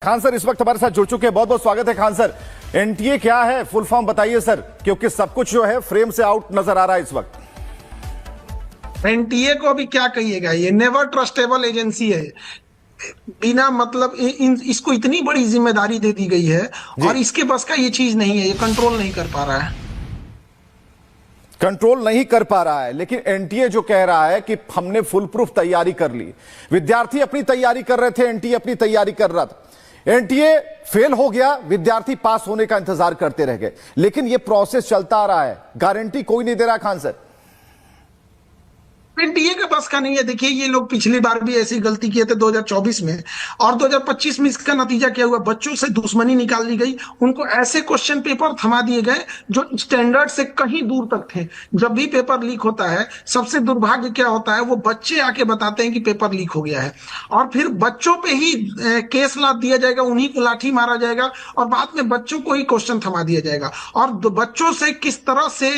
Khan sir इस वक्त हमारे साथ जुड़ चुके हैं, बहुत बहुत स्वागत है खान सर। एनटीए क्या है, फुल फॉर्म बताइए सर, क्योंकि सब कुछ जो है फ्रेम से आउट नजर आ रहा है इस वक्त। एनटीए को अभी क्या कहिएगा, ये नेवर ट्रस्टेबल एजेंसी है। बिना मतलब इसको इतनी बड़ी जिम्मेदारी दे दी गई है और इसके बस का ये चीज नहीं है, ये कंट्रोल नहीं कर पा रहा है। कंट्रोल नहीं कर पा रहा है, लेकिन एनटीए जो कह रहा है कि हमने फुल प्रूफ तैयारी कर ली। विद्यार्थी अपनी तैयारी कर रहे थे, एनटीए अपनी तैयारी कर रहा था। एनटीए फेल हो गया, विद्यार्थी पास होने का इंतजार करते रह गए, लेकिन यह प्रोसेस चलता आ रहा है, गारंटी कोई नहीं दे रहा खान सर। एनटीए का बस का नहीं है। देखिए, ये लोग पिछली बार भी ऐसी गलती किए थे 2024 में, और 2025 में इसका नतीजा क्या हुआ, बच्चों से दुश्मनी निकाल दी गई। उनको ऐसे क्वेश्चन पेपर थमा दिए गए जो स्टैंडर्ड से कहीं दूर तक थे। जब भी पेपर लीक होता है, सबसे दुर्भाग्य क्या होता है, वो बच्चे आके बताते हैं कि पेपर लीक हो गया है, और फिर बच्चों पे ही केस लाद दिया जाएगा, उन्हीं को लाठी मारा जाएगा, और बाद में बच्चों को ही क्वेश्चन थमा दिया जाएगा। और बच्चों से किस तरह से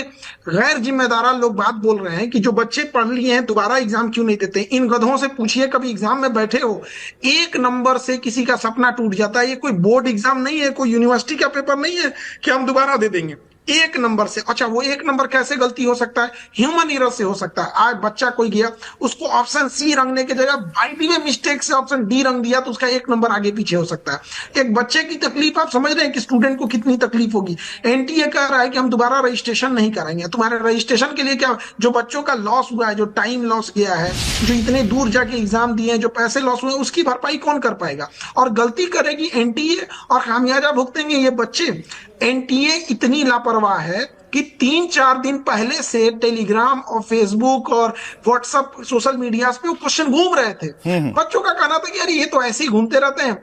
गैर जिम्मेदार लोग बात बोल रहे हैं कि जो बच्चे पढ़ लिए हैं दोबारा एग्जाम क्यों नहीं देते। इन गधों से पूछिए, कभी एग्जाम में बैठे हो, एक नंबर से किसी का सपना टूट जाता है। ये कोई बोर्ड एग्जाम नहीं है, कोई यूनिवर्सिटी का पेपर नहीं है कि हम दोबारा दे देंगे एक नंबर से। अच्छा, वो एक नंबर कैसे गलती हो सकता है, ह्यूमन एरर से हो सकता है। आज बच्चा कोई गया, उसको ऑप्शन सी रंगने की जगह बाई में मिस्टेक से ऑप्शन डी रंग दिया, तो उसका एक नंबर आगे पीछे हो सकता है। एक बच्चे की तकलीफ आप समझ रहे हैं कि स्टूडेंट को कितनी तकलीफ होगी। एनटीए कह रहा है कि हम दोबारा रजिस्ट्रेशन नहीं कराएंगे। तुम्हारे रजिस्ट्रेशन के लिए क्या, जो बच्चों का लॉस हुआ है, जो टाइम लॉस गया है, जो इतने दूर जाके एग्जाम दिए हैं, जो पैसे लॉस हुए, उसकी भरपाई कौन कर पाएगा। और गलती करेगी एनटीए और खामियाजा भुगतेंगे ये बच्चे। एनटीए इतनी लापरवाह है कि 3-4 दिन पहले से टेलीग्राम और फेसबुक और व्हाट्सएप सोशल मीडिया पे वो क्वेश्चन घूम रहे थे। बच्चों का कहना था कि यार ये तो ऐसे ही घूमते रहते हैं।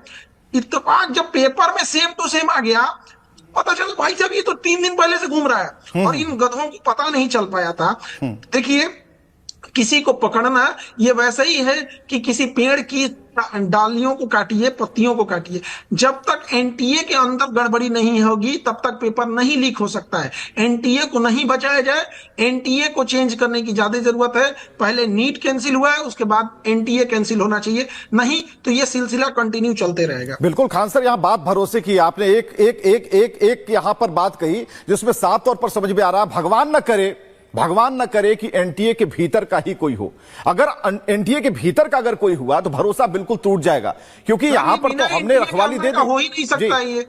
इत्तेफाक जब पेपर में सेम टू सेम आ गया, पता चला भाई साहब ये तो 3 दिन पहले से घूम रहा है, और इन गधों को पता नहीं चल पाया था। देखिए, किसी को पकड़ना ये वैसा ही है कि किसी पेड़ की डालियों को काटिए, पत्तियों को काटिए। जब तक एनटीए के अंदर गड़बड़ी नहीं होगी तब तक पेपर नहीं लीक हो सकता है। एनटीए को नहीं बचाया जाए, एनटीए को चेंज करने की ज्यादा जरूरत है। पहले नीट कैंसिल हुआ है, उसके बाद एनटीए कैंसिल होना चाहिए, नहीं तो ये सिलसिला कंटिन्यू चलते रहेगा। बिल्कुल खान सर, यहां बात भरोसे की आपने एक एक एक एक एक यहां पर बात कही जिसमें साफ तौर पर समझ में आ रहा है, भगवान न करे कि एनटीए के भीतर का ही कोई हो। अगर एनटीए के भीतर का अगर कोई हुआ तो भरोसा बिल्कुल टूट जाएगा, क्योंकि यहां पर तो हमने रखवाली दे दी। हो ही नहीं सकता ये।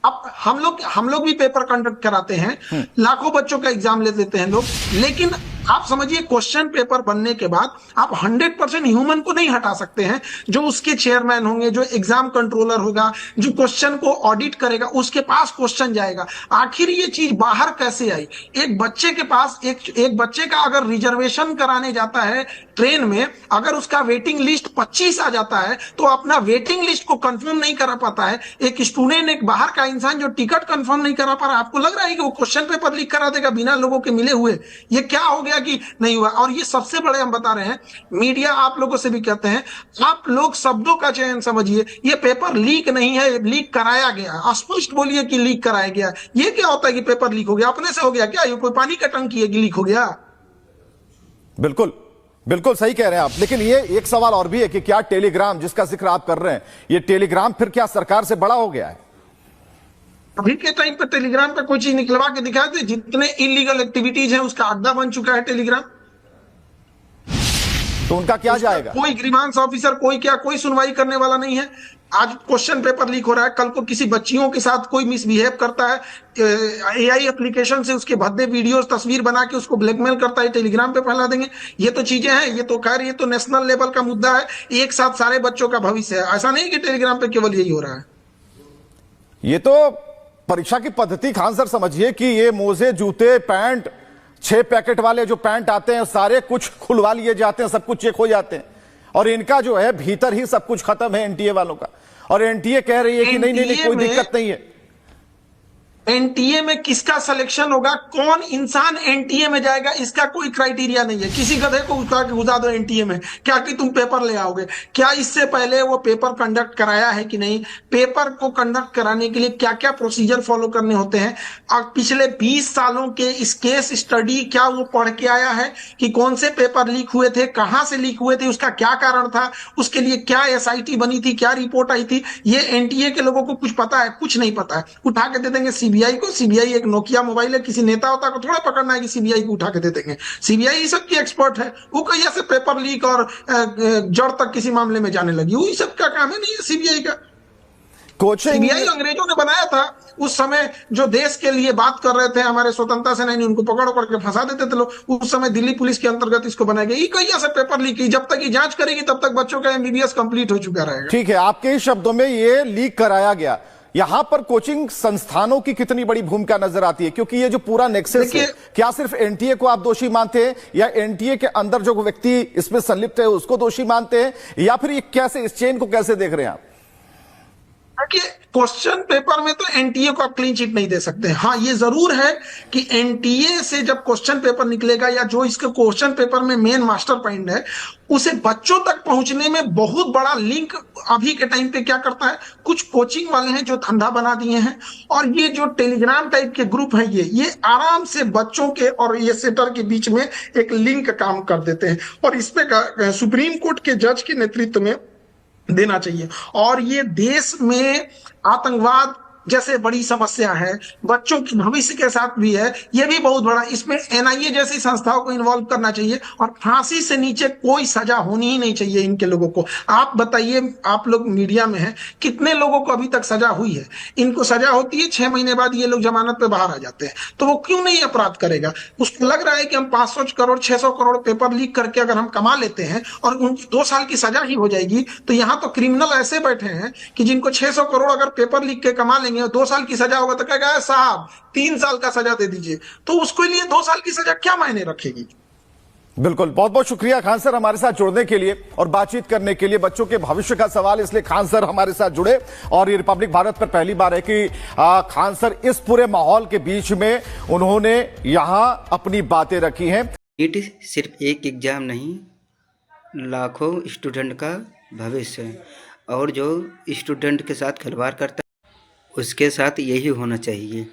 अब हम लोग भी पेपर कंडक्ट कराते हैं, लाखों बच्चों का एग्जाम ले लेते हैं लोग, लेकिन आप समझिए क्वेश्चन पेपर बनने के बाद आप 100% ह्यूमन को नहीं हटा सकते हैं। जो उसके चेयरमैन होंगे, जो एग्जाम कंट्रोलर होगा, जो क्वेश्चन को ऑडिट करेगा, उसके पास क्वेश्चन जाएगा। आखिर ये चीज बाहर कैसे आई। एक बच्चे के पास एक बच्चे का अगर रिजर्वेशन कराने जाता है ट्रेन में, अगर उसका वेटिंग लिस्ट 25 आ जाता है तो अपना वेटिंग लिस्ट को कंफर्म नहीं करा पाता है। एक स्टूडेंट, एक बाहर का इंसान जो टिकट कंफर्म नहीं करा पा रहा, आपको लग रहा है कि वो क्वेश्चन पेपर लीक करा देगा बिना लोगों के मिले हुए। ये क्या हो गया कि नहीं हुआ। और ये सबसे बड़े हम बता रहे हैं, मीडिया आप लोगों से भी कहते हैं, आप लोग शब्दों का चयन समझिए। ये पेपर लीक नहीं है, लीक कराया गया। स्पष्ट बोलिए कि लीक कराया गया। ये क्या होता है कि पेपर लीक हो गया, अपने से हो गया क्या, ये कोई पानी का टंकी है कि लीक हो गया। बिल्कुल बिल्कुल सही कह रहे हैं आप, लेकिन ये एक सवाल और भी है कि क्या टेलीग्राम जिसका जिक्र आप कर रहे हैं, ये टेलीग्राम फिर क्या सरकार से बड़ा हो गया है। अभी के टाइम पे टेलीग्राम पे कोई चीज निकलवा के दिखाए थे, जितने इलीगल एक्टिविटीज हैं उसका अड्डा बन चुका है टेलीग्राम। तो उनका क्या जाएगा। कोई ग्रीवांस ऑफिसर, कोई क्या, कोई सुनवाई करने वाला नहीं है। आज क्वेश्चन पेपर लीक हो रहा है, कल को किसी बच्चियों के साथ कोई मिसबिहेव करता है, एआई एप्लीकेशन से उसके भद्दे वीडियोस, तस्वीर बना के उसको ब्लैकमेल करता है, टेलीग्राम पे फैला देंगे। ये तो चीजें हैं, ये तो खैर ये तो नेशनल लेवल का मुद्दा है, एक साथ सारे बच्चों का भविष्य है। ऐसा नहीं कि टेलीग्राम पे केवल यही हो रहा है। ये तो परीक्षा की पद्धति खान सर समझिए कि ये मोजे, जूते, पैंट, 6 पैकेट वाले जो पैंट आते हैं सारे कुछ खुलवा लिए जाते हैं, सब कुछ चेक हो जाते हैं, और इनका जो है भीतर ही सब कुछ खत्म है एनटीए वालों का। और एनटीए कह रही है कि नहीं नहीं नहीं, कोई दिक्कत नहीं है। एनटीए में किसका सिलेक्शन होगा, कौन इंसान एनटीए में जाएगा, इसका कोई क्राइटेरिया नहीं है। किसी गधे को उठा के घुसा दो एनटीए में, क्या कि तुम पेपर ले आओगे। क्या इससे पहले वो पेपर कंडक्ट कराया है कि नहीं, पेपर को कंडक्ट कराने के लिए क्या क्या प्रोसीजर फॉलो करने होते हैं, और पिछले 20 सालों के इस केस स्टडी क्या वो पढ़ के आया है कि कौन से पेपर लीक हुए थे, कहां से लीक हुए थे, उसका क्या कारण था, उसके लिए क्या एसआईटी बनी थी, क्या रिपोर्ट आई थी। ये एनटीए के लोगों को कुछ पता है? कुछ नहीं पता है। उठा के दे देंगे सीबीआई को। सीबीआई एक नोकिया मोबाइल है, किसी नेता होता को थोड़ा पकड़ना है कि सीबीआई को उठा के दे देंगे। सीबीआई इस सब की एक्सपर्ट है, वो कहीं से पेपर लीक और जड़ तक किसी मामले में जाने लगी, वो सब का काम है नहीं है सीबीआई का। कोचिंग सीबीआई अंग्रेजों ने बनाया था, उस समय जो देश के लिए बात कर रहे थे हमारे स्वतंत्रता सेनानी, उनको पकड़ के फंसा देते थे लोग। उस समय दिल्ली पुलिस के अंतर्गत इसको बनाया गया। ये कहीं से पेपर लीक की, जब तक ये जांच करेगी तब तक बच्चों का एमबीबीएस कंप्लीट हो चुका रहेगा। ठीक है, आपके ही शब्दों में ये लीक कराया गया। यहां पर कोचिंग संस्थानों की कितनी बड़ी भूमिका नजर आती है, क्योंकि ये जो पूरा नेक्सस है, क्या सिर्फ एनटीए को आप दोषी मानते हैं, या एनटीए के अंदर जो व्यक्ति इसमें संलिप्त है उसको दोषी मानते हैं, या फिर ये कैसे, इस चेन को कैसे देख रहे हैं आप? देखिए, क्वेश्चन पेपर में तो एनटीए को आप क्लीन चिट नहीं दे सकते। हाँ, ये जरूर है कि एनटीए से जब क्वेश्चन पेपर निकलेगा, या जो इसके क्वेश्चन पेपर में मेन मास्टर पॉइंट है, उसे बच्चों तक पहुंचने में बहुत बड़ा लिंक अभी के टाइम पे क्या करता है, कुछ कोचिंग वाले हैं जो धंधा बना दिए हैं, और ये जो टेलीग्राम टाइप के ग्रुप है, ये आराम से बच्चों के और ये सेटर के बीच में एक लिंक काम कर देते हैं। और इसमें सुप्रीम कोर्ट के जज के नेतृत्व में देना चाहिए। और ये देश में आतंकवाद जैसे बड़ी समस्या है, बच्चों की भविष्य के साथ भी है, ये भी बहुत बड़ा, इसमें एनआईए जैसी संस्थाओं को इन्वॉल्व करना चाहिए। और फांसी से नीचे कोई सजा होनी ही नहीं चाहिए इनके लोगों को। आप बताइए, आप लोग मीडिया में हैं, कितने लोगों को अभी तक सजा हुई है? इनको सजा होती है, 6 महीने बाद ये लोग जमानत पे बाहर आ जाते हैं। तो वो क्यों नहीं अपराध करेगा? उसको लग रहा है कि हम 500 करोड़ 600 करोड़ पेपर लीक करके अगर हम कमा लेते हैं और उनकी 2 साल की सजा ही हो जाएगी, तो यहाँ तो क्रिमिनल ऐसे बैठे हैं कि जिनको 600 करोड़ अगर पेपर लीक के कमा लेंगे, 2 साल की सजा होगा तो कहेगा साहब 3 साल का सजा दे दीजिए। तो उसके लिए 2 साल की सजा क्या मायने रखेगी? बिल्कुल, बहुत बहुत शुक्रिया खान सर हमारे साथ जुड़ने के लिए और बातचीत करने के लिए। बच्चों के भविष्य का सवाल, इसलिए खान सर हमारे साथ जुड़े। और ये रिपब्लिक भारत पर पहली बार है कि खान सर इस पूरे माहौल के बीच में उन्होंने यहां अपनी बातें रखी हैं। नीट सिर्फ एक एग्जाम नहीं, लाखों स्टूडेंट का भविष्य है, और जो स्टूडेंट के साथ खिलवाड़ करता है उसके साथ यही होना चाहिए।